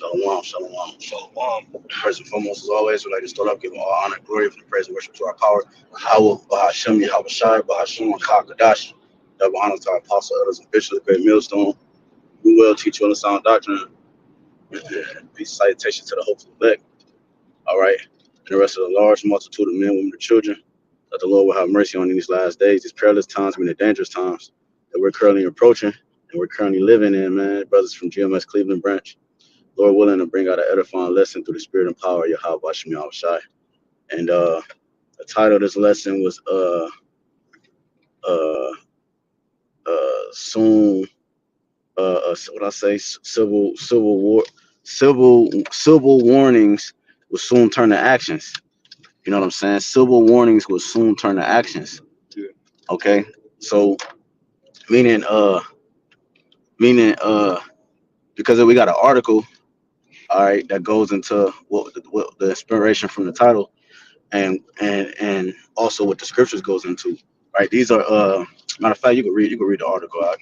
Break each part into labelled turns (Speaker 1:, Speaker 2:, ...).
Speaker 1: Shalom, shalom, shalom. First and foremost, as always, we'd like to start off giving all honor and glory for the praise and worship to our power. YAHAWAH, BAHASHAM, YAHAWASHI, BAHASHAM, HAQADASH. Double honor to our apostle, elders, and bishops of the great millstone, who will teach you on the sound doctrine. And peace and salutation to the hopeful elect. All right. And the rest of the large multitude of men, women, and children, that the Lord will have mercy on in these last days, these perilous times, the dangerous times that we're currently approaching and we're currently living in, man. Brothers from GMS Cleveland branch. Lord willing to bring out an edifying lesson through the spirit and power of YAHWASHI. And the title of this lesson was uh soon what I say, civil warnings will soon turn to actions. You know what I'm saying? Civil warnings will soon turn to actions. Okay. So meaning because we got an article, all right, that goes into what the inspiration from the title and also what the scriptures goes into. Right. These are matter of fact, you can read the article out.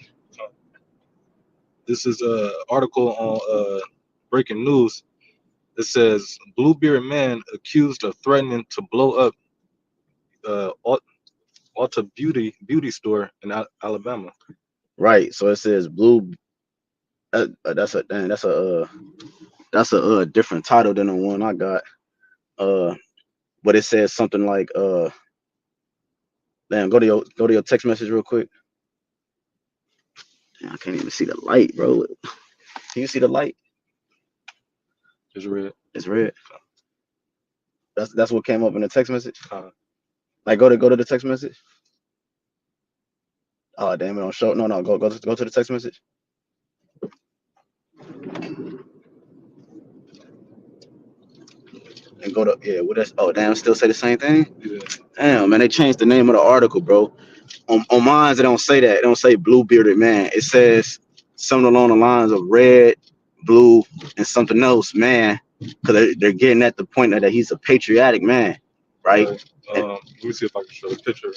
Speaker 2: This is an article on breaking news. It says Bluebeard man accused of threatening to blow up Ulta beauty store in Alabama.
Speaker 1: Right. So it says that's a different title than the one I got. But it says something like damn, go to your text message real quick. Damn, I can't even see the light, bro. Can you see the light?
Speaker 2: It's red.
Speaker 1: It's red. That's what came up in the text message. Like go to the text message. Oh damn, it don't show. No, go to the text message. And go to what that's still say the same thing?
Speaker 2: Yeah.
Speaker 1: Damn, man, they changed the name of the article, bro. On mine, it don't say that. It don't say blue bearded man. It says something along the lines of red, blue, and something else, man. Because they're getting at the point that he's a patriotic man, right?
Speaker 2: Let me see if I can show the picture.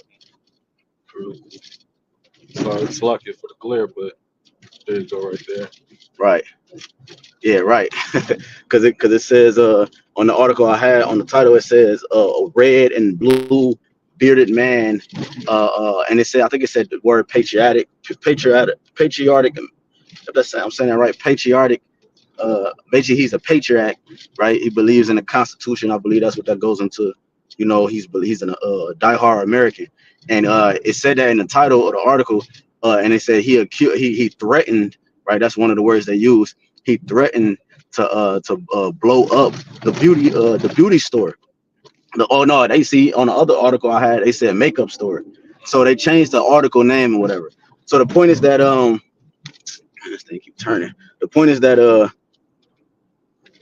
Speaker 2: Sorry, it's lucky for the glare, but there you go, right there.
Speaker 1: Right. Yeah, right. Because it says on the article I had on the title, it says a red and blue bearded man, and I think it said the word patriotic. If I'm saying that right, patriotic. Basically, he's a patriot, right? He believes in the Constitution. I believe that's what that goes into. You know, he's a diehard American, and it said that in the title of the article, and it said he threatened, right? That's one of the words they use. He threatened to blow up the beauty store. They see on the other article I had, they said makeup store. So they changed the article name or whatever. So the point is that this thing keep turning. The point is that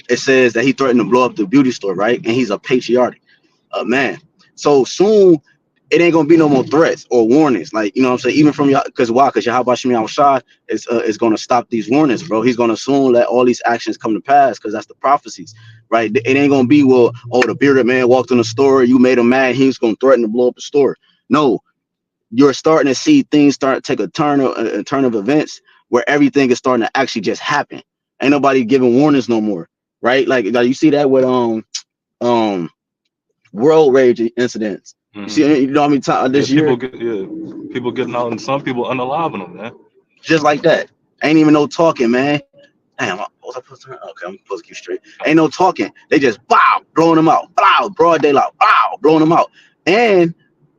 Speaker 1: it says that he threatened to blow up the beauty store, right? And he's a patriotic man. So soon it ain't gonna be no more threats or warnings, like, you know what I'm saying, even from y'all. Because why? Because YAHWASHI is gonna stop these warnings, bro. He's gonna soon let all these actions come to pass, because that's the prophecies, right? It ain't gonna be, well, oh, the bearded man walked in the store, you made him mad, he's gonna threaten to blow up the store. No, you're starting to see things start to take a turn of events where everything is starting to actually just happen. Ain't nobody giving warnings no more, right? Like you see that with world rage incidents. You see, you know what I mean? This year,
Speaker 2: people getting out, and some people unaliving them, man.
Speaker 1: Just like that. Ain't even no talking, man. Damn, was I supposed to? Okay, I'm supposed to keep straight. Ain't no talking. They just blowing them out. Broad daylight. Blowing them out. And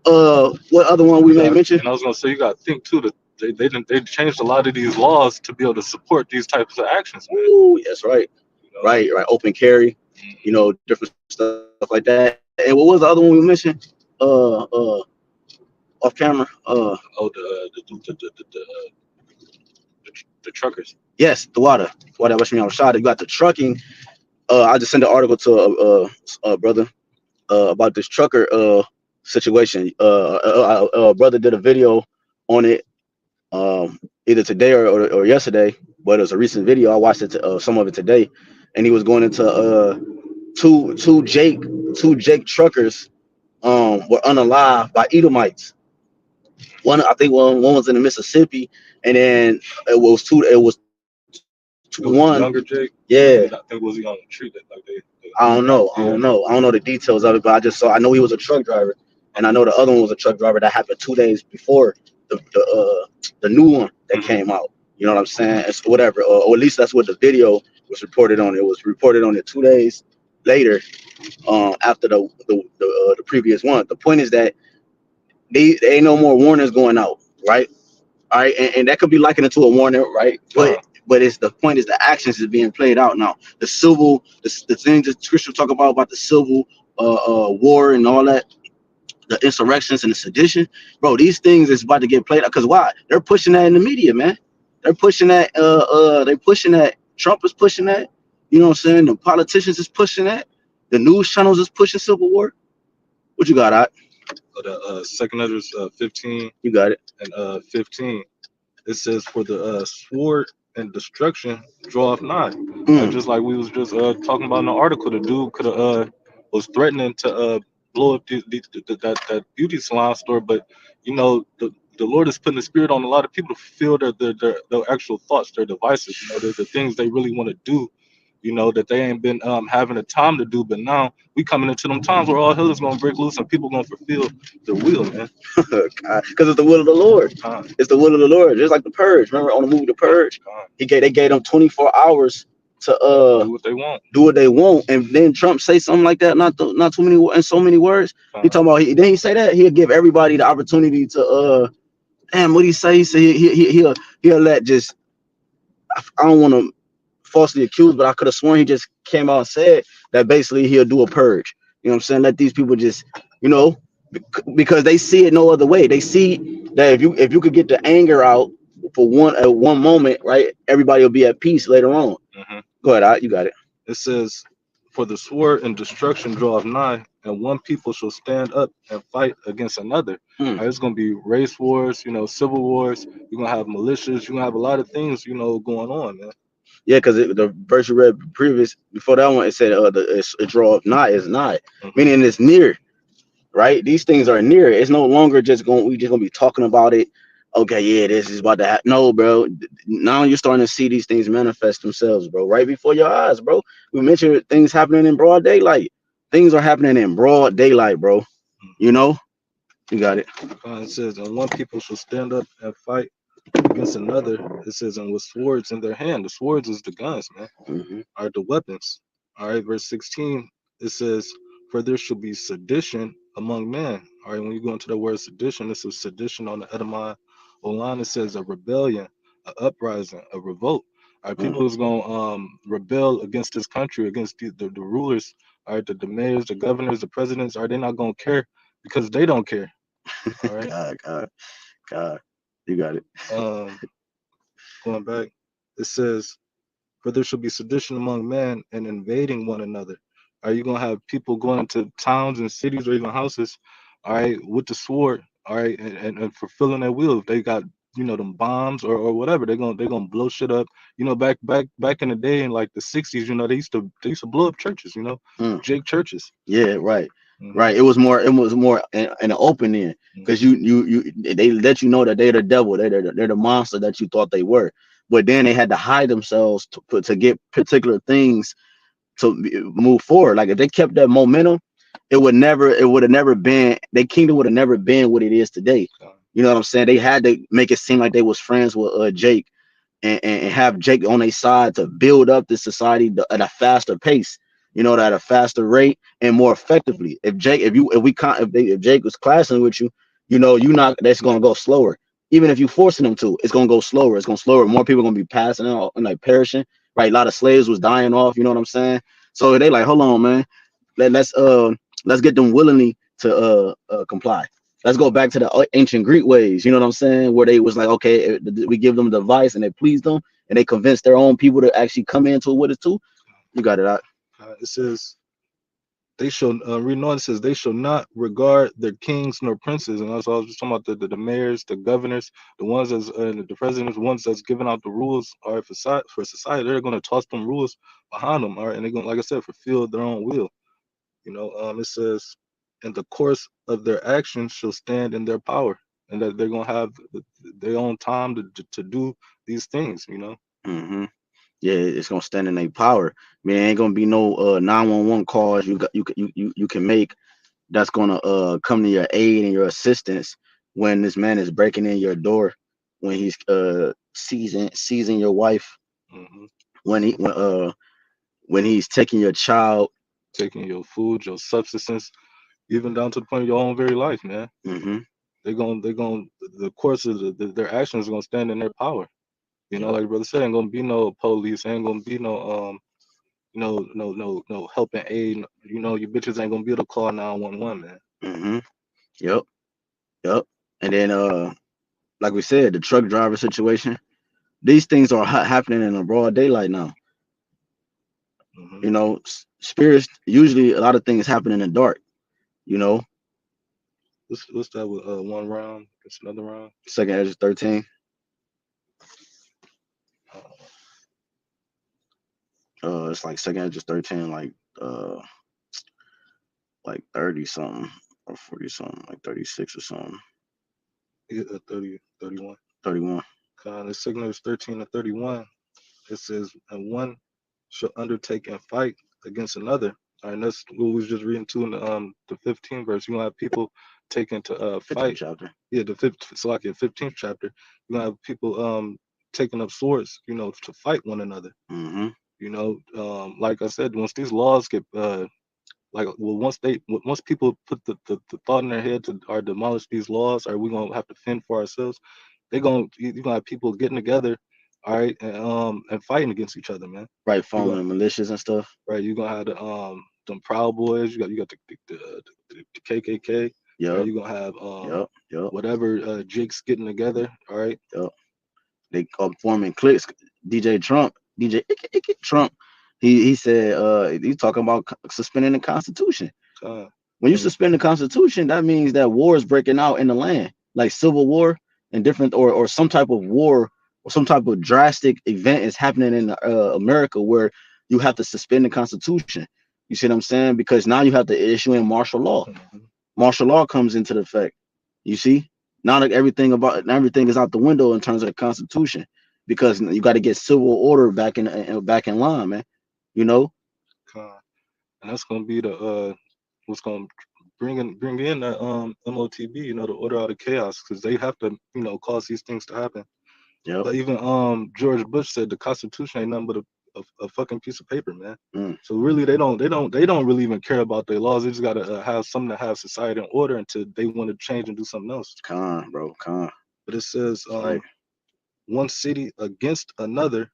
Speaker 1: what other one we may mention?
Speaker 2: And I was gonna say, you got to think too that they changed a lot of these laws to be able to support these types of actions, man.
Speaker 1: Ooh, that's right. You know? Right. Open carry. You know, different stuff like that. And what was the other one we mentioned? Off camera.
Speaker 2: The truckers.
Speaker 1: Yes, the water. YAHWASHI. You got the trucking. I just sent an article to a brother about this trucker situation. Brother did a video on it either today or yesterday, but it was a recent video. I watched it some of it today, and he was going into two Jake truckers were unalived by Edomites. I think one was in the Mississippi, and then it was
Speaker 2: It was the
Speaker 1: one,
Speaker 2: younger Jake.
Speaker 1: yeah.
Speaker 2: I think was he on the tree that like they
Speaker 1: I don't know. I
Speaker 2: yeah.
Speaker 1: don't know. I don't know the details of it, but I just saw. I know he was a truck driver, and I know the other one was a truck driver that happened 2 days before the new one that
Speaker 2: Mm-hmm.
Speaker 1: came out. You know what I'm saying? It's whatever, or at least that's what the video was reported on. It was reported on it 2 days later, after the previous one. The point is that they ain't no more warnings going out, right? All right, and that could be likened to a warning, right?
Speaker 2: Uh-huh.
Speaker 1: But it's the point is the actions is being played out now. The things that scripture talk about the civil war and all that, the insurrections and the sedition, bro. These things is about to get played out. Cause why? They're pushing that in the media, man. They're pushing that. They're pushing that. Trump is pushing that. You know what I'm saying? The politicians is pushing that. The news channels is pushing civil war. What you got, Ot?
Speaker 2: The second letters 15
Speaker 1: You got it.
Speaker 2: and 15. It says for the sword and destruction draweth nigh.
Speaker 1: Mm.
Speaker 2: Just like we was just talking about in the article, the dude could have was threatening to blow up that beauty salon store, but you know the Lord is putting the spirit on a lot of people to feel their actual thoughts, their devices, you know, the things they really want to do, you know, that they ain't been having the time to do. But now we coming into them times where all hell is gonna break loose and people gonna fulfill their will, man.
Speaker 1: Because it's the will of the Lord.
Speaker 2: Time,
Speaker 1: It's the will of the Lord. Just like the Purge. Remember on the movie The Purge,
Speaker 2: time.
Speaker 1: they gave them 24 hours to
Speaker 2: Do what they want.
Speaker 1: do what they want, and then Trump say something like that, not too many in so many words. He
Speaker 2: Time.
Speaker 1: talking about then he say that he'll give everybody the opportunity to damn what he say. He say he'll let just I don't want to falsely accused, but I could have sworn he just came out and said that basically he'll do a purge. You know what I'm saying? Let these people just, you know, because they see it no other way. They see that if you could get the anger out for one moment, right, everybody will be at peace later on.
Speaker 2: Hmm.
Speaker 1: Go ahead, you got it.
Speaker 2: It says, "For the sword and destruction draweth nigh, and one people shall stand up and fight against another."
Speaker 1: Mm.
Speaker 2: It's gonna be race wars, you know, civil wars. You're gonna have militias. You're gonna have a lot of things, you know, going on, man.
Speaker 1: Yeah, because the verse you read previous before that one, it said it draw of nigh is nigh,
Speaker 2: Hmm.
Speaker 1: meaning it's near. Right? These things are near. It's no longer just gonna be talking about it. Okay, yeah, this is about to happen. No, bro. Now you're starting to see these things manifest themselves, bro, right before your eyes, bro. We mentioned things happening in broad daylight. Things are happening in broad daylight, bro. You know, you got it.
Speaker 2: It says, "And one people shall stand up and fight against another." It says, "And with swords in their hand." The swords is the guns, man.
Speaker 1: Hmm.
Speaker 2: Are the weapons. All right, verse 16, it says, "For there shall be sedition among men." All right, when you go into the word sedition, this is sedition on the Edom line. It says a rebellion, an uprising, a revolt. All right, people is going to rebel against this country, against the rulers, all right, the mayors, the governors, the presidents. Are they not going to care because they don't care? All right.
Speaker 1: God, you got it.
Speaker 2: Um, Going back, it says, "For there shall be sedition among men and invading one another." Are you gonna have people going into towns and cities or even houses, all right, with the sword, all right, and fulfilling their will? If they got, you know, them bombs or whatever, they're gonna blow shit up. You know, back in the day in like the '60s, you know, they used to blow up churches, you know,
Speaker 1: Mm.
Speaker 2: Jake churches.
Speaker 1: Yeah, right,
Speaker 2: Hmm.
Speaker 1: right. It was more in the open end because
Speaker 2: Hmm.
Speaker 1: they let you know that they're the devil, they're the monster that you thought they were, but then they had to hide themselves to get particular things to move forward. Like if they kept that momentum, it would have never been their kingdom would have never been what it is today. You know what I'm saying? They had to make it seem like they was friends with Jake and have Jake on their side to build up the society at a faster pace, you know, at a faster rate and more effectively. If Jake was clashing with you, you know, you not that's gonna go slower. Even if you forcing them to, it's gonna go slower. It's gonna slower. More people are gonna be passing out and like perishing. Right, a lot of slaves was dying off. You know what I'm saying? So they like, hold on, man. Let's get them willingly to comply. Let's go back to the ancient Greek ways. You know what I'm saying? Where they was like, okay, we give them the advice and they please them, and they convince their own people to actually come into it with it too. You got it out.
Speaker 2: It says, they shall reading on, it says, "They shall not regard their kings nor princes." And that's what I was just talking about, the mayors, the governors, the ones that's the presidents, the ones that's giving out the rules, all right, for society. They're going to toss them rules behind them, all right, and they're going, like I said, fulfill their own will. You know, it says, "In the course of their actions shall stand in their power," and that they're going to have their own time to do these things, you know.
Speaker 1: Hmm. Yeah, it's gonna stand in their power. I mean, ain't gonna be no 911 calls you can make that's gonna come to your aid and your assistance when this man is breaking in your door, when he's seizing your wife,
Speaker 2: Hmm.
Speaker 1: when when he's taking your child.
Speaker 2: Taking your food, your subsistence, even down to the point of your own very life, man.
Speaker 1: Mm-hmm.
Speaker 2: They going the course of their actions are gonna stand in their power. You know,
Speaker 1: Yep.
Speaker 2: like brother said, ain't gonna be no police, ain't gonna be no no help and aid. You know, you bitches ain't gonna be able to call 911, man.
Speaker 1: Mm-hmm. Yep. Yep. And then like we said, the truck driver situation. These things are happening in the broad daylight now.
Speaker 2: Hmm.
Speaker 1: You know, spirits usually a lot of things happen in the dark. You know,
Speaker 2: What's that with one round? It's another round.
Speaker 1: Second Ezra 13.
Speaker 2: Uh,
Speaker 1: It's like Second Ezra 13, like 30 something or 40 something, like 36 or something.
Speaker 2: yeah, 30, 31.
Speaker 1: 31.
Speaker 2: The signal is 13 and 31. It says, and one shall undertake and fight against another. All right, and that's what we was just reading too in the 15th verse. You gonna have people taking to
Speaker 1: 15th
Speaker 2: fight.
Speaker 1: chapter.
Speaker 2: Yeah, the fifth, so like the 15th chapter. You gonna have people taking up swords, you know, to fight one another.
Speaker 1: Mm-hmm.
Speaker 2: You know, like I said, once these laws get like well once people put the thought in their head to or demolish these laws, or we gonna have to fend for ourselves, you're gonna have people getting together, all right, and fighting against each other, man.
Speaker 1: Right,
Speaker 2: You
Speaker 1: following
Speaker 2: gonna
Speaker 1: the militias and stuff.
Speaker 2: right, you're gonna have the them Proud Boys, you got the KKK, right?
Speaker 1: Yep.
Speaker 2: You're gonna have
Speaker 1: Yep. Yep.
Speaker 2: whatever jakes getting together, all right.
Speaker 1: Yep. They forming cliques. DJ Trump, he said he's talking about suspending the Constitution.
Speaker 2: uh,
Speaker 1: When you
Speaker 2: and
Speaker 1: suspend the Constitution, that means that war is breaking out in the land, like civil war and different, or some type of war or some type of drastic event is happening in America where you have to suspend the Constitution. You see what I'm saying? Because now you have to issue in martial law.
Speaker 2: mhm,
Speaker 1: Martial law comes into the effect. You see, now that everything is out the window in terms of the Constitution, because you got to get civil order back in line, man. You know,
Speaker 2: uh, and that's gonna be the what's gonna bring in that MOTB, you know, the order out of chaos, because they have to, you know, cause these things to happen.
Speaker 1: yep.
Speaker 2: But even George Bush said the Constitution ain't nothing but a fucking piece of paper, man.
Speaker 1: Mm,
Speaker 2: So really, they don't really even care about their laws. They just gotta have something to have society in order until they want to change and do something else.
Speaker 1: con, bro, con.
Speaker 2: But it says
Speaker 1: That's right.
Speaker 2: one city against another.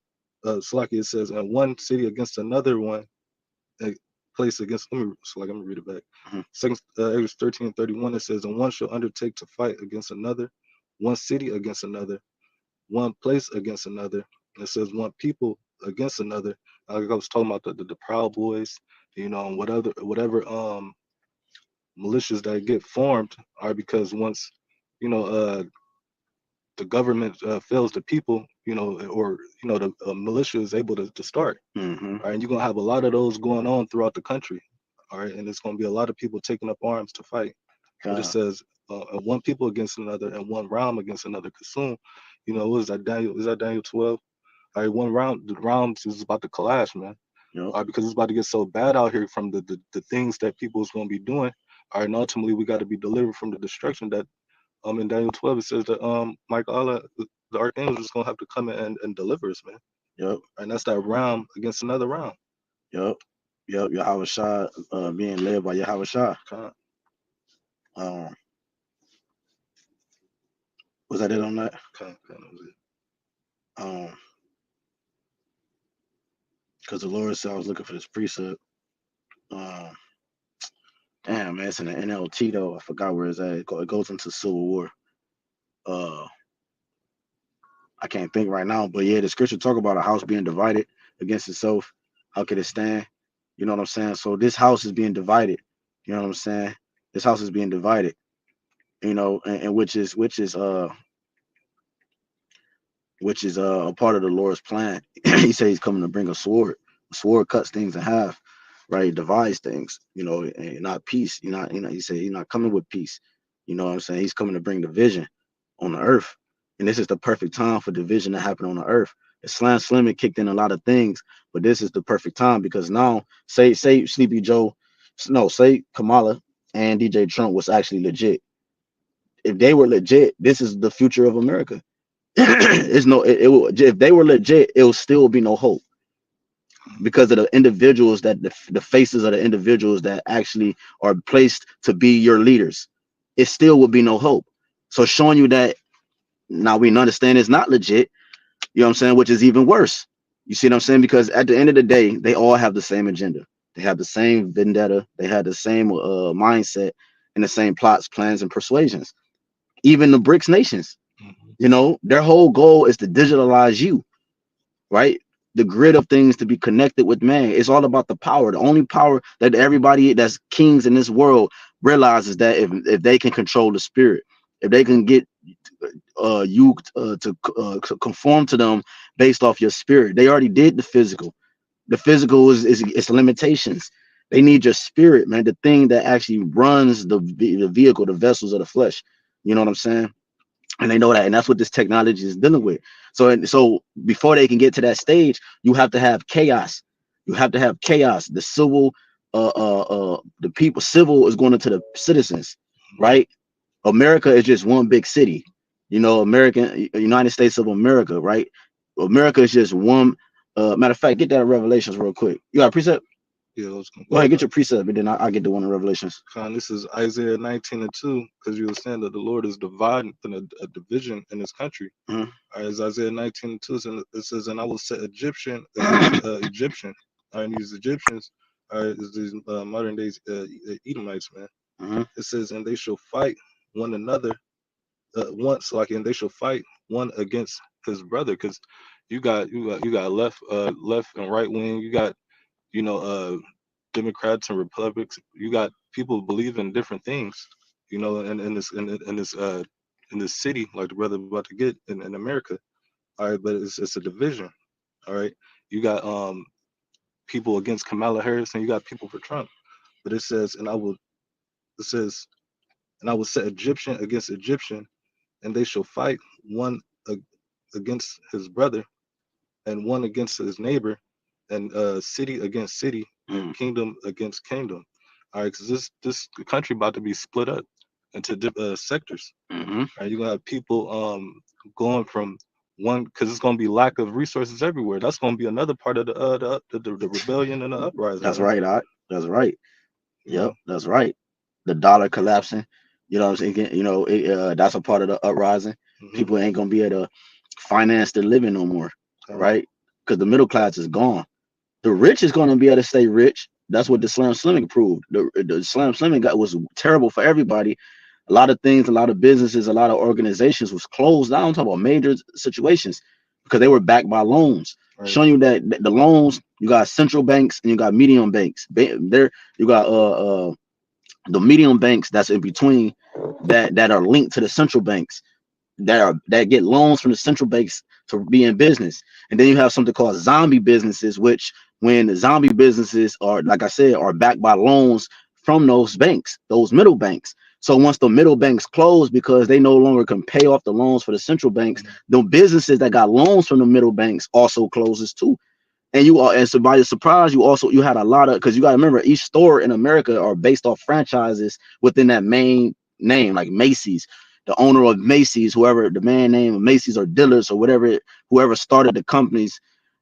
Speaker 2: So like it says, one city against another one, uh, place against. Let me read it back.
Speaker 1: Mhm.
Speaker 2: Second Exodus 13:31. It says, and one shall undertake to fight against another, one city against another, one place against another. And it says one people against another. Like I was talking about the Proud Boys, you know, and whatever militias that get formed are because once you know the government fails the people, you know, or you know the militia is able to start.
Speaker 1: Mm-hmm.
Speaker 2: All right, and you're gonna have a lot of those going on throughout the country. All right, and it's gonna be a lot of people taking up arms to fight. But it
Speaker 1: Con.
Speaker 2: says one people against another and one realm against another. Consume, you know, what is that Daniel? Is that Daniel 12? All right, one round, the rounds is about to collapse, man.
Speaker 1: Yep.
Speaker 2: All right, because it's about to get so bad out here from the things that people is going to be doing. All right, and ultimately we got to be delivered from the destruction that in Daniel 12 it says that Michael Allah, the archangel is going to have to come in and deliver us, man.
Speaker 1: Yep.
Speaker 2: And that's that round against another round.
Speaker 1: Yep. Yep. Yahawashah, being led by Yahawashah.
Speaker 2: Con,
Speaker 1: Um, was that it on that?
Speaker 2: that was it.
Speaker 1: Um, because the Lord said I was looking for this precept. Um, damn man, it's in the NLT though. I forgot where it's at. It goes into civil war. Uh, I can't think right now, but yeah, the scripture talk about a house being divided against itself. How could it stand? You know what I'm saying? So this house is being divided. You know what I'm saying? This house is being divided. You know, and which is a part of the Lord's plan. He says he's coming to bring a sword. A sword cuts things in half, right? It divides things, you know, and not peace. He said he's not coming with peace. You know what I'm saying? He's coming to bring division on the earth. And this is the perfect time for division to happen on the earth. Slam Slim kicked in a lot of things, but this is the perfect time because now, say Sleepy Joe, no, say Kamala and DJ Trump was actually legit. If they were legit, this is the future of America. It's no, it will, if they were legit, it will still be no hope because of the individuals that the faces of the individuals that actually are placed to be your leaders. It still would be no hope. So showing you that now we understand it's not legit, you know what I'm saying, which is even worse. You see what I'm saying? Because at the end of the day, they all have the same agenda. They have the same vendetta. They have the same mindset and the same plots, plans, and persuasions. Even the BRICS nations,
Speaker 2: Mhm.
Speaker 1: you know, their whole goal is to digitalize you, right? The grid of things to be connected with man. It's all about the power. The only power that everybody that's kings in this world realizes that if they can control the spirit, if they can get you to conform to them based off your spirit. They already did the physical. The physical is its limitations. They need your spirit, man. The thing that actually runs the vehicle, the vessels of the flesh. You know what I'm saying? And they know that, and that's what this technology is dealing with. So before they can get to that stage, you have to have chaos. You have to have chaos. The civil, the people, civil is going into the citizens, right? America is just one big city. You know, United States of America, right? America is just one. Matter of fact, get that in Revelations real quick. You got a precept?
Speaker 2: Yeah, I was gonna
Speaker 1: Go
Speaker 2: go
Speaker 1: ahead,
Speaker 2: to
Speaker 1: get
Speaker 2: that.
Speaker 1: your precept, and then I get the one in Revelations.
Speaker 2: This is Isaiah 19:2, because you were saying that the Lord is dividing a division in His country.
Speaker 1: Mhm.
Speaker 2: All right, it's Isaiah 19:2, and it says, "And I will set Egyptian against Egyptian." All right, and these Egyptians are these modern days Edomites, man.
Speaker 1: Mhm.
Speaker 2: It says, "And they shall fight one another once, like, and they shall fight one against his brother," because you got left and right wing. You got Democrats and Republicans. You got people believe in different things, in this city, like the brother about to get in America. All right, but it's a division. All right, you got people against Kamala Harris, and you got people for Trump. But it says, and I will set Egyptian against Egyptian, and they shall fight one against his brother, and one against his neighbor, and city against city, and
Speaker 1: Mhm.
Speaker 2: kingdom against kingdom. All right, because this country about to be split up into sectors.
Speaker 1: Mhm.
Speaker 2: All right, you're gonna have people going from one, because it's gonna be lack of resources everywhere. That's gonna be another part of the rebellion and the uprising,
Speaker 1: That's
Speaker 2: man.
Speaker 1: right, Doc. That's right.
Speaker 2: You
Speaker 1: Yep,
Speaker 2: know.
Speaker 1: that's right. The dollar collapsing. You know what I'm saying? You know, that's a part of the uprising.
Speaker 2: Hmm.
Speaker 1: People ain't gonna be able to finance their living no more,
Speaker 2: Con,
Speaker 1: right? Because the middle class is gone. The rich is going to be able to stay rich. That's what the Slam Slimming proved. The Slam Slimming got was terrible for everybody. A lot of things, a lot of businesses, a lot of organizations was closed down. I'm talking about major situations because they were backed by loans,
Speaker 2: right.
Speaker 1: showing you that the loans you got central banks and you got medium banks. There you got the medium banks that's in between that are linked to the central banks that get loans from the central banks to be in business. And then you have something called zombie businesses, which when the zombie businesses are, like I said, are backed by loans from those banks, those middle banks. So once the middle banks close because they no longer can pay off the loans for the central banks,
Speaker 2: Mhm.
Speaker 1: the businesses that got loans from the middle banks also closes too. And you are, and so by your surprise, you had a lot of, because you got to remember each store in America are based off franchises within that main name, like Macy's, the owner of Macy's, whoever the man name of Macy's or Dillard's or whatever, whoever started the companies,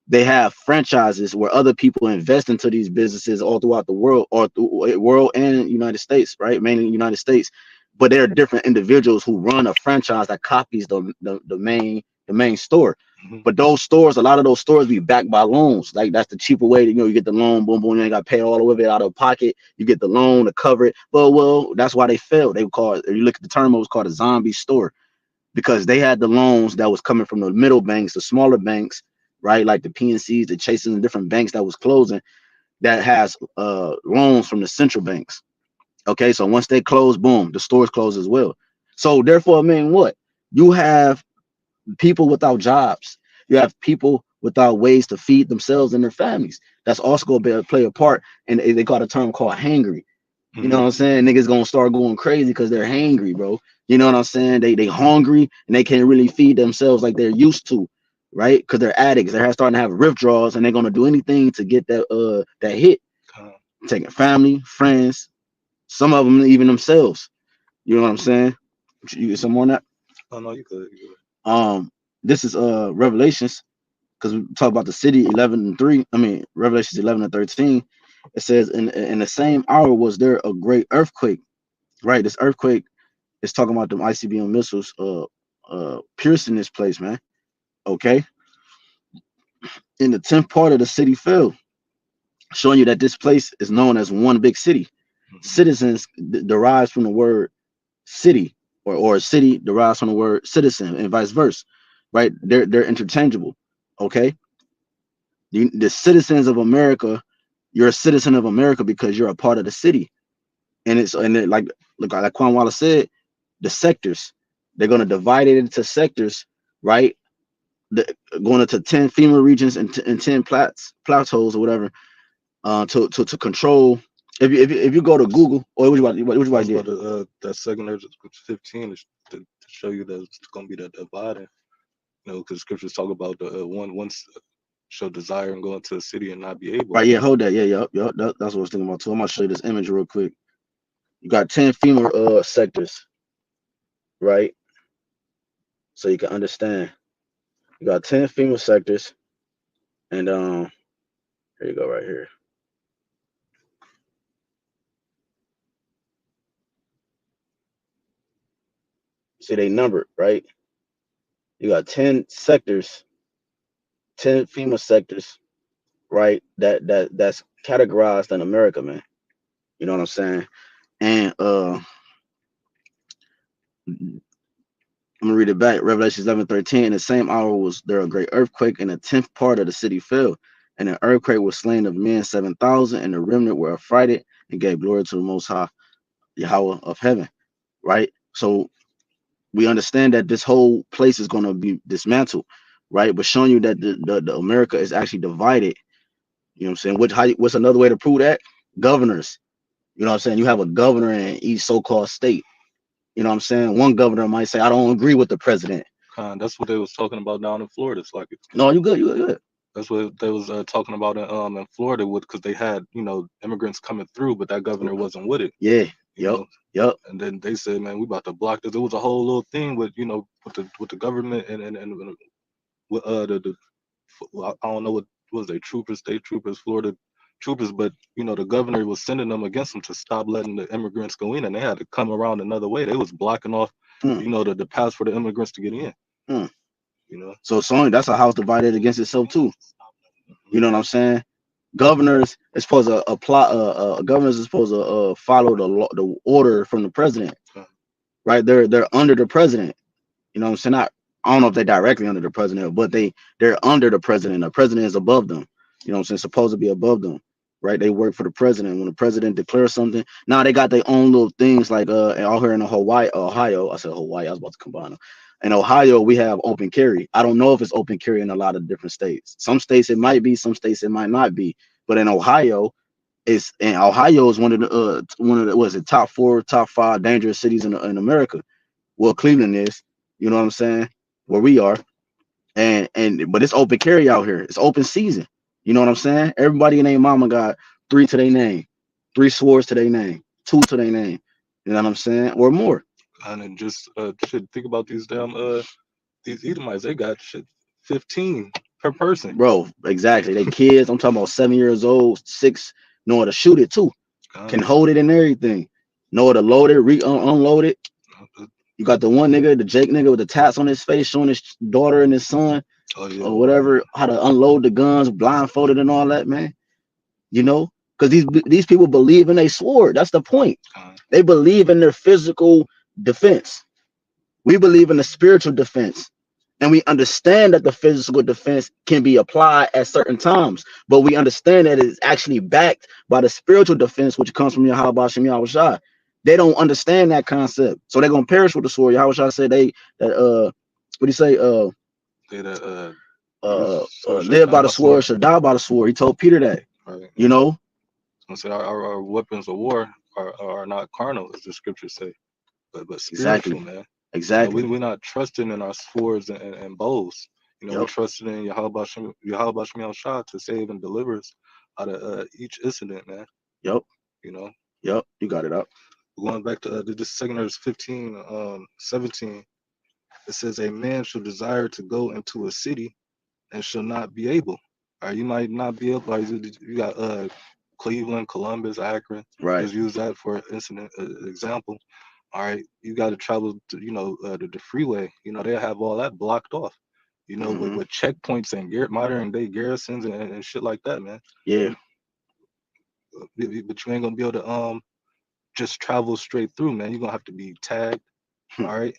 Speaker 1: they have franchises where other people invest into these businesses all throughout the world, or through world and United States, right? Mainly United States, but there are different individuals who run a franchise that copies the main store.
Speaker 2: Mhm.
Speaker 1: But those stores, a lot of those stores be backed by loans. Like that's the cheaper way to, you get the loan, boom, boom, you ain't got to pay all of it out of pocket. You get the loan to cover it. Well, that's why they failed. They were called, if you look at the term, it was called a zombie store because they had the loans that was coming from the middle banks, the smaller banks, right? Like the PNCs, the Chases, and different banks that was closing that has loans from the central banks. Okay, so once they close, boom, the stores close as well. So therefore, I mean, what? You have people without jobs. You have people without ways to feed themselves and their families. That's also going to play a part. And they got a term called hangry. You know
Speaker 2: Mhm.
Speaker 1: what I'm saying? Niggas gonna start going crazy because they're hangry, bro. You know what I'm saying? They hungry and they can't really feed themselves like they're used to, right? Because they're addicts. They're starting to have withdrawals, and they're gonna do anything to get that hit,
Speaker 2: Con,
Speaker 1: taking family, friends, some of them even themselves. You know what I'm saying? You get some more on that?
Speaker 2: oh no, you good, you good.
Speaker 1: This is Revelations, because we talk about the city 11:3. I mean Revelations 11:13. It says, in the same hour was there a great earthquake. Right, this earthquake is talking about them ICBM missiles piercing this place, man. Okay, in the 10th part of the city fell, showing you that this place is known as one big city.
Speaker 2: Mm-hmm.
Speaker 1: Citizens derives from the word city, or city derives from the word citizen, and vice versa. Right, they're interchangeable. Okay, the citizens of America, you're a citizen of America because you're a part of the city, and it, like Quan Wallace said, the sectors, they're going to divide it into sectors, right? The, going into 10 FEMA regions and 10 plateaus or whatever, to control. If you go to Google, or what you
Speaker 2: I
Speaker 1: about
Speaker 2: was
Speaker 1: to
Speaker 2: about
Speaker 1: get?
Speaker 2: to that second there's 15 to show you that it's gonna be that dividing. You know, because scriptures talk about the once show desire and go into a city and not be able.
Speaker 1: Right, yeah, hold that. Yeah, that's what I was thinking about too. I'm going to show you this image real quick. You got 10 FEMA sectors, right? So you can understand. You got 10 FEMA sectors, and here you go, right here. See, they numbered, right? You got 10 sectors, 10 FEMA sectors, right? That's categorized in America, man. You know what I'm saying? And I'm gonna read it back. Revelation 11:13. In the same hour was there a great earthquake, and the 10th part of the city fell. And the earthquake was slain of men 7,000, and the remnant were affrighted and gave glory to the Most High, Yahawah of heaven. Right. So we understand that this whole place is gonna be dismantled, right? But showing you that the America is actually divided. You know what I'm saying? What's another way to prove that? Governors. You know what I'm saying? You have a governor in each so-called state. You know what I'm saying? One governor might say, I don't agree with the president.
Speaker 2: That's what they was talking about down in Florida. It's like, you
Speaker 1: No,
Speaker 2: know,
Speaker 1: you good, you good, you good.
Speaker 2: that's what they was talking about in Florida with, because they had, you know, immigrants coming through, but that governor wasn't with it.
Speaker 1: Yeah,
Speaker 2: You
Speaker 1: yep,
Speaker 2: know,
Speaker 1: yep.
Speaker 2: and then they said, man, we about to block this. It was a whole little thing with, you know, with the government and with well, I don't know what was they troopers, state troopers, Florida troopers, but you know the governor was sending them against them to stop letting the immigrants go in, and they had to come around another way. They was blocking off,
Speaker 1: Mm,
Speaker 2: you know, the paths for the immigrants to get in.
Speaker 1: mm.
Speaker 2: You know,
Speaker 1: So Sony, that's a house divided against itself too. You know what I'm saying? Governors is supposed to apply. Governors is supposed to follow the law, the order from the president.
Speaker 2: uh,
Speaker 1: Right? They're under the president. You know what I'm saying? Not, I don't know if they're directly under the president, but they're under the president. The president is above them. You know what I'm saying? Supposed to be above them. Right? They work for the president. When the president declares something, now they got their own little things like out here in Ohio. I said Hawaii, I was about to combine them. In Ohio, we have open carry. I don't know if it's open carry in a lot of different states. Some states it might be, some states it might not be. But in Ohio, Ohio is one of the, was it top four, top five dangerous cities in America. Well, Cleveland is, you know what I'm saying, where we are, but it's open carry out here. It's open season. You know what I'm saying? Everybody in their mama got three to their name, three swords to their name, two to their name. You know what I'm saying, or more,
Speaker 2: and then just shit. Think about these damn these Edomites. They got shit 15 per person.
Speaker 1: bro. Exactly. They kids. I'm talking about 7 years old, six, know how to shoot it too, can
Speaker 2: God,
Speaker 1: hold it and everything, know how to load it, unload it. You got the one nigga, the Jake nigga with the tats on his face, showing his daughter and his son
Speaker 2: oh yeah,
Speaker 1: or whatever how to unload the guns, blindfolded and all that, man. You know, because these people believe in a sword. That's the point.
Speaker 2: God,
Speaker 1: They believe in their physical defense. We believe in the spiritual defense. And we understand that the physical defense can be applied at certain times, but we understand that it's actually backed by the spiritual defense, which comes from YAHWASHI. They don't understand that concept, so they're gonna perish with the sword. YAHWASHI said what do you say?
Speaker 2: they that use sword shall
Speaker 1: Live
Speaker 2: die
Speaker 1: by the
Speaker 2: by sword.
Speaker 1: sword, shall die by the sword. He told Peter that.
Speaker 2: Right.
Speaker 1: You know,
Speaker 2: I say our weapons of war are not carnal, as the scriptures say, but spiritual,
Speaker 1: exactly,
Speaker 2: man. You know,
Speaker 1: exactly.
Speaker 2: we're not trusting in our swords and bows. You know, we
Speaker 1: Yep.
Speaker 2: trusted in YAHAWASHI to save and deliver us out of each incident, man.
Speaker 1: Yep.
Speaker 2: You know,
Speaker 1: Yep. You got it up.
Speaker 2: going back to the second verse 15, 17, it says, a man shall desire to go into a city and shall not be able. Or you might not be able. Like you got Cleveland, Columbus, Akron.
Speaker 1: Right.
Speaker 2: Just use that for incident example. All right, you got to travel to the freeway. You know they have all that blocked off. You know
Speaker 1: Mm-hmm.
Speaker 2: with checkpoints and modern day garrisons and shit like that, man.
Speaker 1: Yeah.
Speaker 2: But you ain't gonna be able to just travel straight through, man. You're gonna have to be tagged. All right.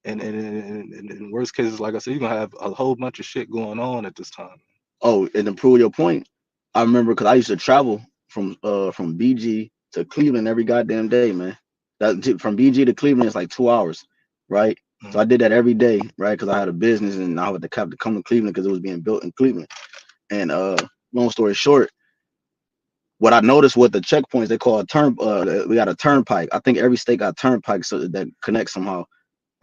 Speaker 2: And in worst cases, like I said, you're gonna have a whole bunch of shit going on at this time.
Speaker 1: Oh, and to prove your point, I remember because I used to travel from BG to Cleveland every goddamn day, man. From BG to Cleveland is like 2 hours, right? So
Speaker 2: Mm-hmm.
Speaker 1: I did that every day, right? Because I had a business and I had to have to come to Cleveland because it was being built in Cleveland. And long story short, what I noticed with the checkpoints, they call a turn. We got a turnpike. I think every state got turnpikes so that connect somehow.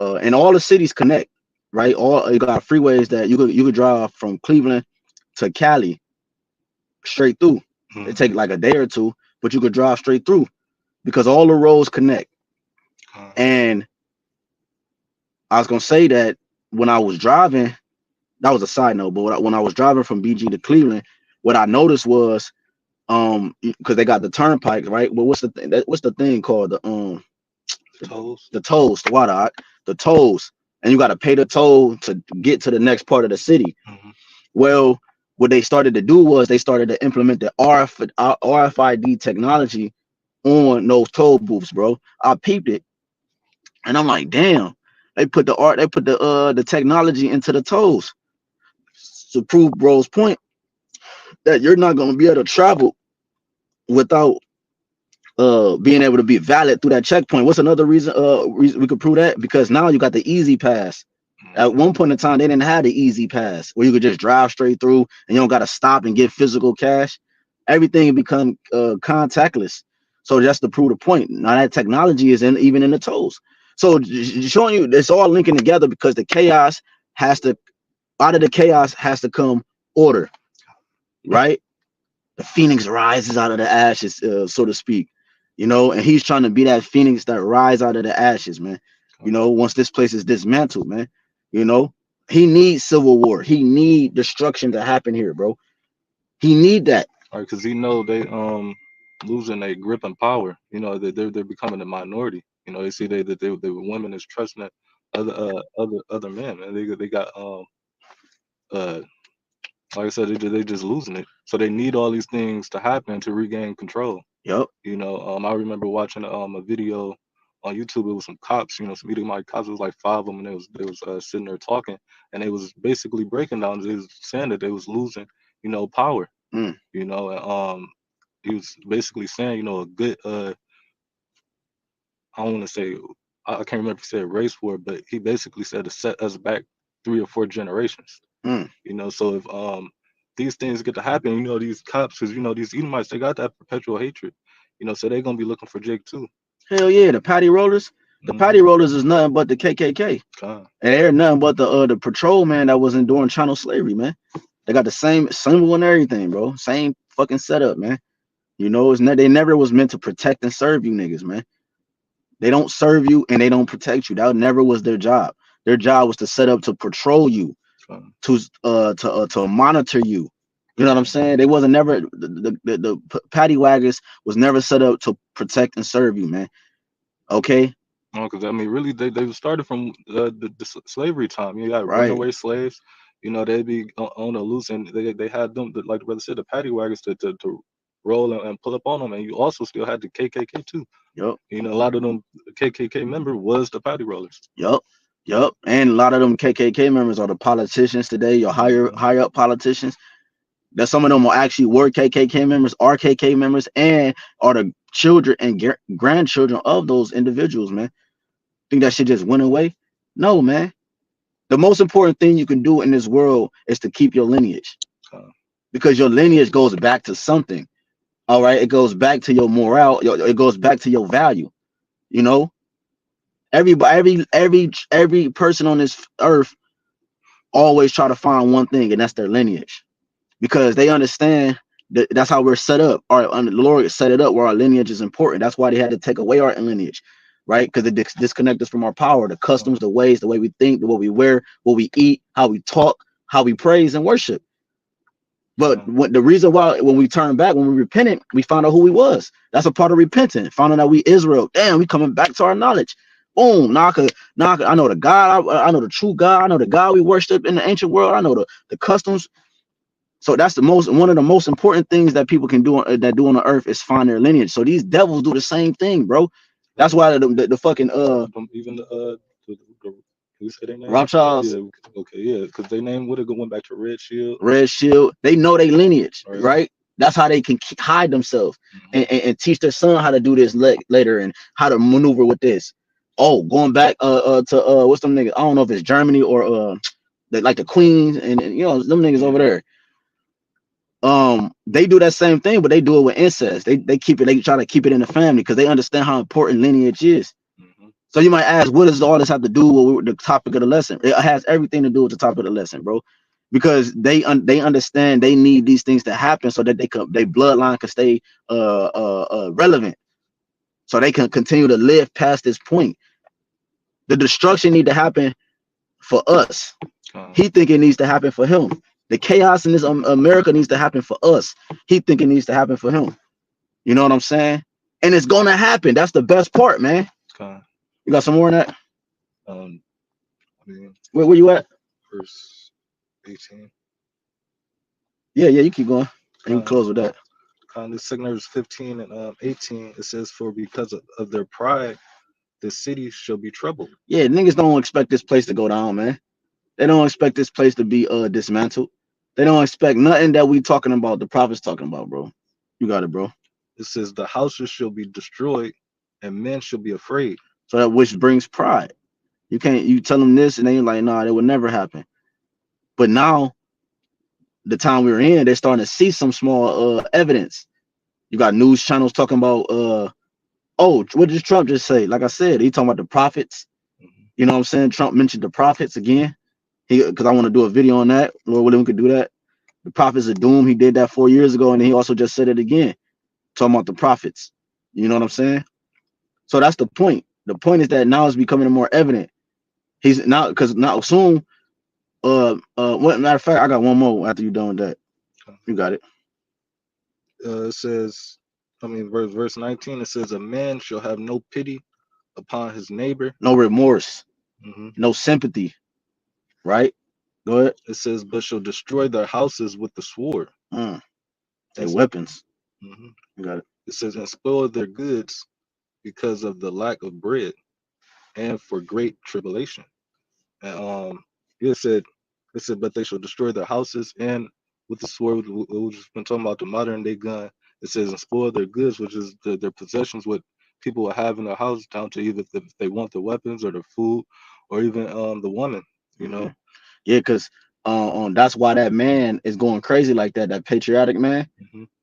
Speaker 1: And all the cities connect, right? All you got freeways that you could drive from Cleveland to Cali straight through. It
Speaker 2: Mm-hmm.
Speaker 1: take like a day or two, but you could drive straight through because all the roads connect. And I was gonna say that when I was driving, that was a side note, but when I was driving from BG to Cleveland, what I noticed was because they got the turnpike, right? But what's the thing called
Speaker 2: Tolls.
Speaker 1: the tolls, the tolls, and you got to pay the toll to get to the next part of the city.
Speaker 2: Mm-hmm.
Speaker 1: Well, what they started to do was they started to implement the RFID technology on those toll booths, bro. I peeped it, and I'm like, damn, they put the technology into the tolls to prove bro's point that you're not gonna be able to travel without being able to be valid through that checkpoint. What's another reason we could prove that? Because now you got the easy pass. At one point in time, they didn't have the easy pass where you could just drive straight through and you don't got to stop and get physical cash. Everything become contactless. So that's to prove the point. Now that technology is even in the tolls. So showing you it's all linking together because the chaos has to out of the chaos has to come order, right? The phoenix rises out of the ashes, so to speak, and he's trying to be that phoenix that rise out of the ashes, man. Once this place is dismantled, man, you know, he needs civil war. He need destruction to happen here, bro. He need that.
Speaker 2: All right, because they losing their grip and power. You know they're becoming a minority. You know they see that they women is trusting other men, and they got uh like I said they just losing it. So they need all these things to happen to regain control.
Speaker 1: Yep.
Speaker 2: You know I remember watching a video on YouTube. It was some cops. You know some Edomite cops. It was like five of them, and they was sitting there talking, and they was basically breaking down. They was saying that they was losing power.
Speaker 1: Mm.
Speaker 2: You know he was basically saying, a good I don't want to say I can't remember if he said race war, but he basically said to set us back 3 or 4 generations.
Speaker 1: Mm.
Speaker 2: So if these things get to happen, these cops, because these Edomites, they got that perpetual hatred, so they're gonna be looking for Jake too.
Speaker 1: Hell yeah, the patty rollers. The
Speaker 2: Mm-hmm.
Speaker 1: patty rollers is nothing but the KKK,
Speaker 2: God.
Speaker 1: and they're nothing but the patrolman that was enduring chattel slavery, man. They got the same symbol and everything, bro. Same fucking setup, man. They never was meant to protect and serve you niggas, man. They don't serve you and they don't protect you. That never was their job. Their job was to set up to patrol you,
Speaker 2: God.
Speaker 1: to monitor you. You know what I'm saying? They wasn't never the paddy waggers was never set up to protect and serve you, man. Okay,
Speaker 2: No, because I mean, really, they started from the slavery time. You got
Speaker 1: right.
Speaker 2: runaway slaves. They'd be on the loose, and they had them, like the brother said, the paddy wagons to roll and pull up on them. And you also still had the KKK too.
Speaker 1: Yep.
Speaker 2: A lot of them KKK member was the paddy rollers.
Speaker 1: Yep. Yep. And a lot of them KKK members are the politicians today, your higher up politicians. That some of them will actually were KKK members, are KK members, and are the children and grandchildren of those individuals, man. Think that shit just went away? No, man. The most important thing you can do in this world is to keep your lineage, because your lineage goes back to something. All right, it goes back to your morale. It goes back to your value. You know, everybody, every person on this earth always try to find one thing, and that's their lineage, because they understand that that's how we're set up. The Lord set it up where our lineage is important. That's why they had to take away our lineage, right? Because it disconnect us from our power, the customs, the ways, the way we think, the way we wear, what we eat, how we talk, how we praise and worship. But what the reason why, when we turn back, when we repented, we found out who we was. That's a part of repenting. Finding out we Israel. Damn, we coming back to our knowledge. Boom. I know the God. I know the true God. I know the God we worship in the ancient world. I know the customs. So that's one of the most important things that people can do that do on the earth is find their lineage. So these devils do the same thing, bro. That's why the fucking
Speaker 2: even we say their name?
Speaker 1: RAWCHAA,
Speaker 2: Yeah, okay, yeah, because they name would have went back to Red Shield.
Speaker 1: Red Shield, they know their lineage, right? That's how they can hide themselves and teach their son how to do this later and how to maneuver with this. Oh, going back to what's them niggas? I don't know if it's Germany or like the Queens and you know them niggas over there. They do that same thing, but they do it with incest. They try to keep it in the family because they understand how important lineage is. So you might ask, what does all this have to do with the topic of the lesson? It has everything to do with the topic of the lesson, bro. Because they understand they need these things to happen so that their bloodline can stay relevant, so they can continue to live past this point. The destruction need to happen for us. He think it needs to happen for him. The chaos in this America needs to happen for us. He think it needs to happen for him. You know what I'm saying? And it's gonna happen. That's the best part, man. You got some more on that?
Speaker 2: I mean,
Speaker 1: Where you at?
Speaker 2: Verse 18.
Speaker 1: Yeah, you keep going. And you close with that.
Speaker 2: The signatures 15 and 18. It says, "For because of their pride, the city shall be troubled."
Speaker 1: Yeah, niggas don't expect this place to go down, man. They don't expect this place to be dismantled. They don't expect nothing that we talking about. The prophets talking about, bro. You got it, bro.
Speaker 2: It says, "The houses shall be destroyed, and men shall be afraid."
Speaker 1: So that which brings pride. You tell them this, and they like, nah, that would never happen. But now, the time we're in, they're starting to see some small evidence. You got news channels talking about, oh, what did Trump just say? Like I said, he talking about the prophets. You know what I'm saying? Trump mentioned the prophets again. Because I want to do a video on that. Lord willing, we could do that. The prophets of doom. He did that 4 years ago, and he also just said it again, talking about the prophets. You know what I'm saying? So that's the point. The point is that now it's becoming more evident. He's now because now soon. What matter of fact, I got one more after you done with that. You got it.
Speaker 2: It says, verse 19. It says, "A man shall have no pity upon his neighbor,
Speaker 1: no remorse, no sympathy." Right? Go ahead.
Speaker 2: It says, "But shall destroy their houses with the sword."
Speaker 1: Their weapons.
Speaker 2: You got it. It says, "And spoil their goods because of the lack of bread, and for great tribulation." And it said, "But they shall destroy their houses and with the sword." We've just been talking about the modern day gun. It says, "And spoil their goods," which is their possessions, what people will have in their house, down to either if they want the weapons or the food, or even the woman. You know.
Speaker 1: Yeah, because that's why that man is going crazy like that. That patriotic man,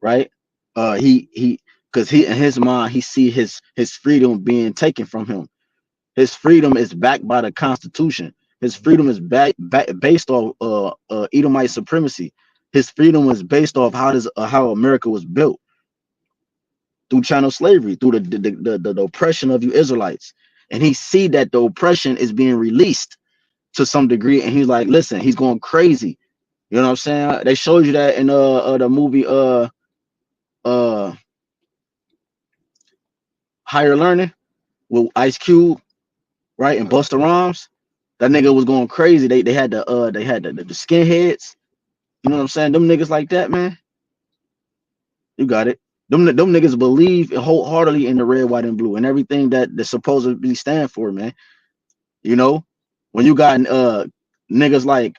Speaker 1: right? Because he in his mind he see his freedom being taken from him. His freedom is backed by the Constitution. His freedom is based off Edomite supremacy. His freedom was based off how America was built through chattel slavery, through the oppression of you Israelites. And he see that the oppression is being released to some degree, and he's like, listen, he's going crazy. You know what I'm saying? They showed you that in the movie Higher Learning with Ice Cube, right? And Busta Rhymes. That nigga was going crazy. They had the skinheads. You know what I'm saying? Them niggas like that, man. You got it. Them niggas believe wholeheartedly in the red, white, and blue and everything that they supposedly stand for, man. You know, when you got niggas like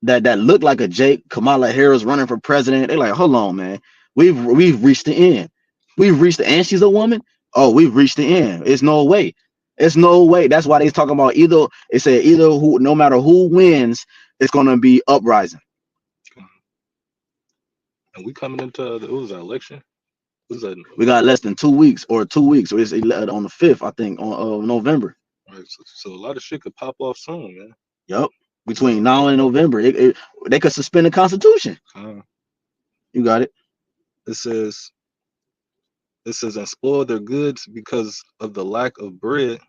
Speaker 1: that look like a Jake, Kamala Harris running for president, they like, hold on, man. We've reached the end. We've reached the end. She's a woman. Oh, we've reached the end. It's no way. It's no way. That's why they talking about either. It said either who, no matter who wins, it's gonna be uprising.
Speaker 2: And we coming into what was that election? What was that?
Speaker 1: We got less than 2 weeks or 2 weeks. So it's on the 5th, I think, on November.
Speaker 2: Right. So a lot of shit could pop off soon, man.
Speaker 1: Yep. between now and November. They could suspend the Constitution.
Speaker 2: uh,
Speaker 1: You got it.
Speaker 2: it says and spoil their goods because of the lack of bread.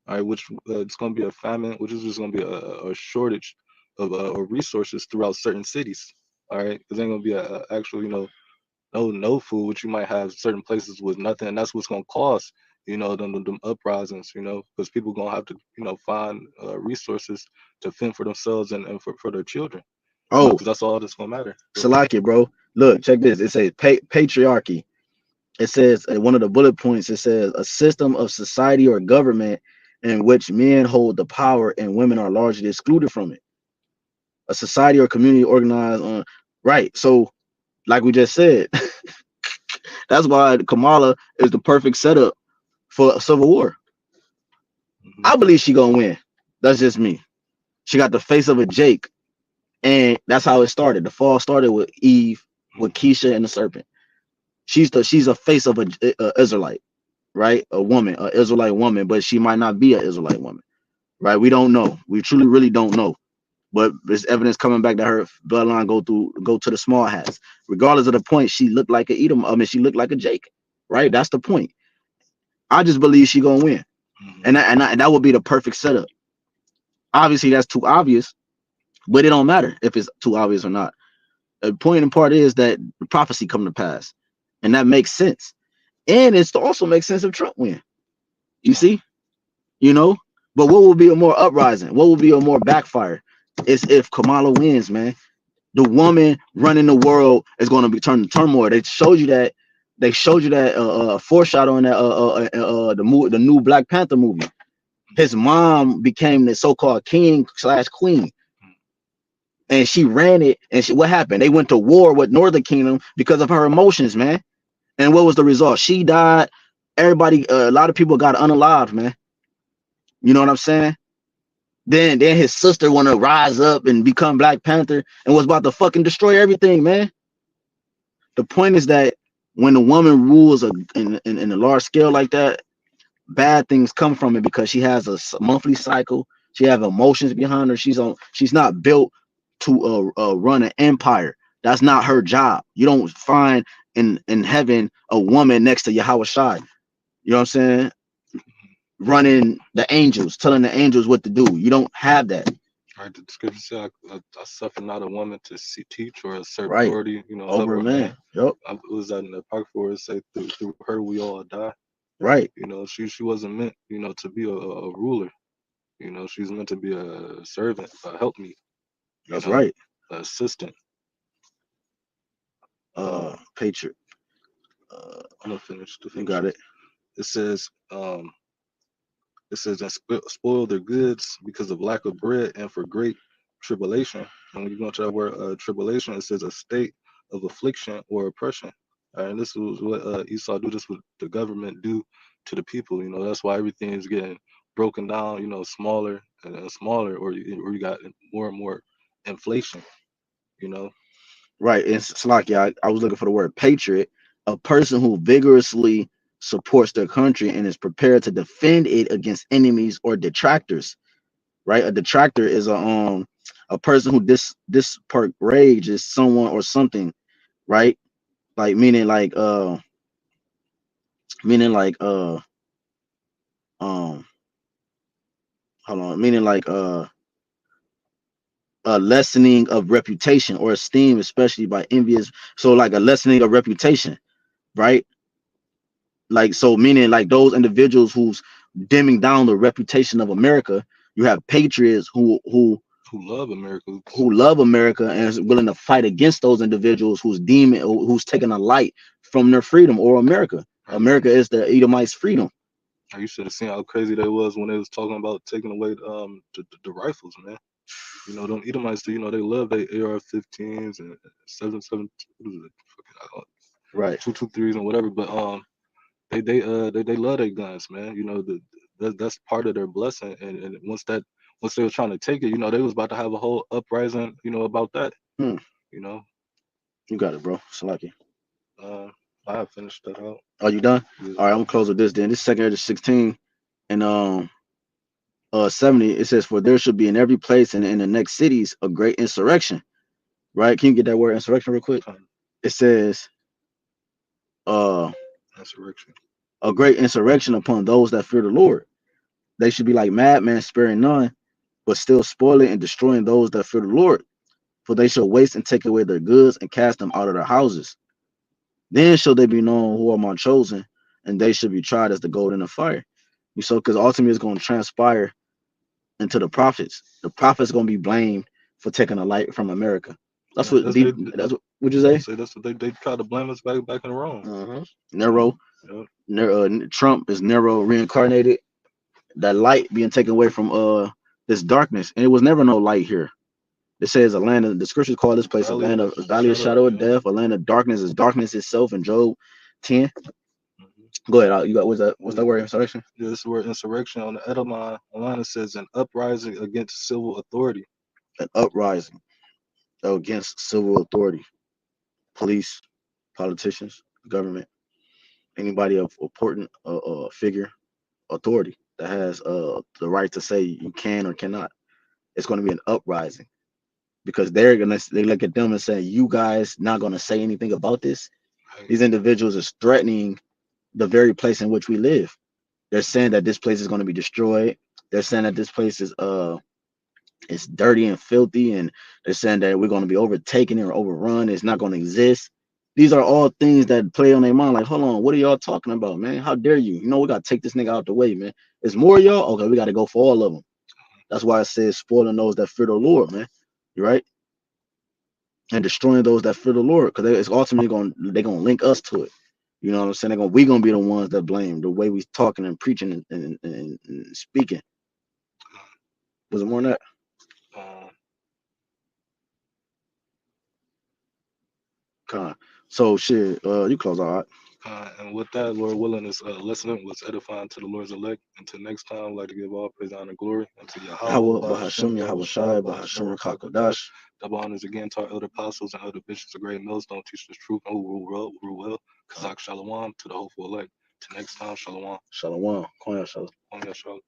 Speaker 2: All right, which it's going to be a famine, which is just going to be a shortage of resources throughout certain cities. All right, because ain't going to be a actual, no food, which you might have certain places with nothing, and that's what's going to cause, them uprisings, because people going to have to, find resources to fend for themselves and for their children,
Speaker 1: Oh,
Speaker 2: because that's all that's going to matter. Go ahead.
Speaker 1: Salaki, bro. Look, check this. It says patriarchy. It says one of the bullet points. It says a system of society or government in which men hold the power and women are largely excluded from it. A society or community organized on right. So, like we just said, that's why Kamala is the perfect setup for a civil war.
Speaker 2: Hmm.
Speaker 1: I believe she gonna win. That's just me. She got the face of a Jake, and that's how it started. The fall started with Eve, with Keisha and the serpent. She's a face of a Israelite, right? A woman, a Israelite woman, but she might not be an Israelite woman, right? We don't know. We truly really don't know. But there's evidence coming back that her bloodline go to the small hats. Regardless of the point, she looked like a Edom. I mean, she looked like a Jake, right? That's the point. I just believe she gonna win,
Speaker 2: Hmm.
Speaker 1: and that would be the perfect setup. Obviously, that's too obvious, but it don't matter if it's too obvious or not. The point and part is that the prophecy come to pass, and that makes sense. And it also makes sense if Trump win. You see, you know. But what will be a more uprising? What will be a more backfire? Is if Kamala wins, man. The woman running the world is going to be turned to turmoil. They showed you that. They showed you that foreshadowing that the new Black Panther movie. His mom became the so-called king slash queen, and she ran it. And what happened? They went to war with Northern Kingdom because of her emotions, man. And what was the result? She died. Everybody, a lot of people got unalived, man. You know what I'm saying? Then his sister want to rise up and become Black Panther and was about to fucking destroy everything, man. The point is that when a woman rules in a large scale like that, bad things come from it because she has a monthly cycle. She has emotions behind her. She's not built to run an empire. That's not her job. You don't find in heaven a woman next to YAHWASHI. You know what I'm saying? Running the angels, telling the angels what to do. You don't have that,
Speaker 2: Right, the scripture said, I suffer not a woman to teach or assert
Speaker 1: right?
Speaker 2: authority,
Speaker 1: Over
Speaker 2: over
Speaker 1: a
Speaker 2: a man.
Speaker 1: man. Yep.
Speaker 2: Was that in the Apocrypha where it say through her we all die?
Speaker 1: Right.
Speaker 2: She wasn't meant, to be a ruler. She's meant to be a servant, a helpmeet, you
Speaker 1: That's
Speaker 2: know,
Speaker 1: right.
Speaker 2: an assistant. Um,
Speaker 1: Patriot.
Speaker 2: I'm gonna finish to
Speaker 1: You
Speaker 2: finish
Speaker 1: got
Speaker 2: it.
Speaker 1: it.
Speaker 2: It says, and spoil their goods because of lack of bread and for great tribulation. And when you go into that word tribulation, it says a state of affliction or oppression. And this was what Esau do. This what the government do to the people. That's why everything is getting broken down. Smaller and smaller, or you got more and more inflation. You know.
Speaker 1: Right. It's like, yeah, I was looking for the word patriot, a person who vigorously supports their country and is prepared to defend it against enemies or detractors. Right. A detractor is a person who dispark rage is someone or something, right? Like meaning like um hold on, meaning like a lessening of reputation or esteem, especially by envious. So like a lessening of reputation, right? Like, so meaning like those individuals who's dimming down the reputation of America. You have patriots
Speaker 2: Who love America?
Speaker 1: who love America and is willing to fight against those individuals who's deeming, who's taking a light from their freedom or America.
Speaker 2: Right.
Speaker 1: America is the Edomites' freedom.
Speaker 2: You should have seen how crazy they was when they was talking about taking away the rifles, man. Them Edomites, they love their AR-15s and 7.7, what is it? Fucking,
Speaker 1: Right.
Speaker 2: 223s and whatever. But they love their guns, man. That's part of their blessing. And once they were trying to take it, they was about to have a whole uprising, about that.
Speaker 1: Hmm.
Speaker 2: You know,
Speaker 1: You got it, bro. Salaki.
Speaker 2: uh, I have finished that out.
Speaker 1: Are you done?
Speaker 2: Yeah.
Speaker 1: All right, I'm gonna close with this then. This is 2 Corinthians 16, and 70, it says, for there should be in every place and in the next cities a great insurrection. Right? Can you get that word insurrection real quick?
Speaker 2: Con,
Speaker 1: It says, uh,
Speaker 2: insurrection.
Speaker 1: a great insurrection upon those that fear the Lord. They should be like madmen, sparing none, but still spoiling and destroying those that fear the Lord. For they shall waste and take away their goods and cast them out of their houses. Then shall they be known who are my chosen, and they should be tried as the gold in the fire. You so because ultimately it's going to transpire into the prophets. The prophets going to be blamed for taking the light from America. That's
Speaker 2: Yeah,
Speaker 1: what
Speaker 2: that's
Speaker 1: the
Speaker 2: they.
Speaker 1: that's what would you
Speaker 2: I
Speaker 1: say?
Speaker 2: say that's what they try to blame us back in Rome.
Speaker 1: Nero,
Speaker 2: Yep.
Speaker 1: Trump is Nero reincarnated. That light being taken away from this darkness, and it was never no light here. It says a land of the scriptures call this place a
Speaker 2: Valley
Speaker 1: land
Speaker 2: of
Speaker 1: of a valley of
Speaker 2: shadow.
Speaker 1: shadow of
Speaker 2: Yeah.
Speaker 1: death, a land of darkness is darkness itself in Job 10.
Speaker 2: Hmm.
Speaker 1: Go ahead. You got what's that word insurrection?
Speaker 2: Yeah, this word insurrection on the Edomai line, it says an uprising against civil authority.
Speaker 1: An uprising against civil authority, police, politicians, government, anybody of important figure, authority that has the right to say you can or cannot. It's going to be an uprising because they look at them and say, you guys not going to say anything about this.
Speaker 2: Right.
Speaker 1: These individuals is threatening the very place in which we live. They're saying that this place is going to be destroyed. They're saying that this place is it's dirty and filthy, and they're saying that we're going to be overtaken or overrun. It's not going to exist. These are all things that play on their mind. Like, hold on, what are y'all talking about, man? How dare you? You know, we got to take this nigga out the way, man. There's more of y'all. Okay, we got to go for all of them. That's why it says spoiling those that fear the Lord, man. You right? And destroying those that fear the Lord, because it's ultimately going they're gonna link us to it. You know what I'm saying? We gonna be the ones that blame the way we talking and preaching and speaking. Was it more than that?
Speaker 2: Um,
Speaker 1: Con. So shit, you close all right.
Speaker 2: and with that, Lord willing, this lesson was edifying to the Lord's elect. Until next time, I'd like to give all praise, honor, and glory unto Yahweh,
Speaker 1: Yahweh,
Speaker 2: BAHASHAM,
Speaker 1: Bahasham,
Speaker 2: YAHAWASHI,
Speaker 1: Yahawashi,
Speaker 2: BAHASHAM,
Speaker 1: Bahasham,
Speaker 2: HAQADASH.
Speaker 1: HAQADASH.
Speaker 2: Double honors again to our elder apostles and elder bishops of great millstone, teach the truth and who rule well. Kazak Shalom to the hopeful elect. Till next time, Shalom.
Speaker 1: Shalom. Konya Shalom.
Speaker 2: On Yahshua.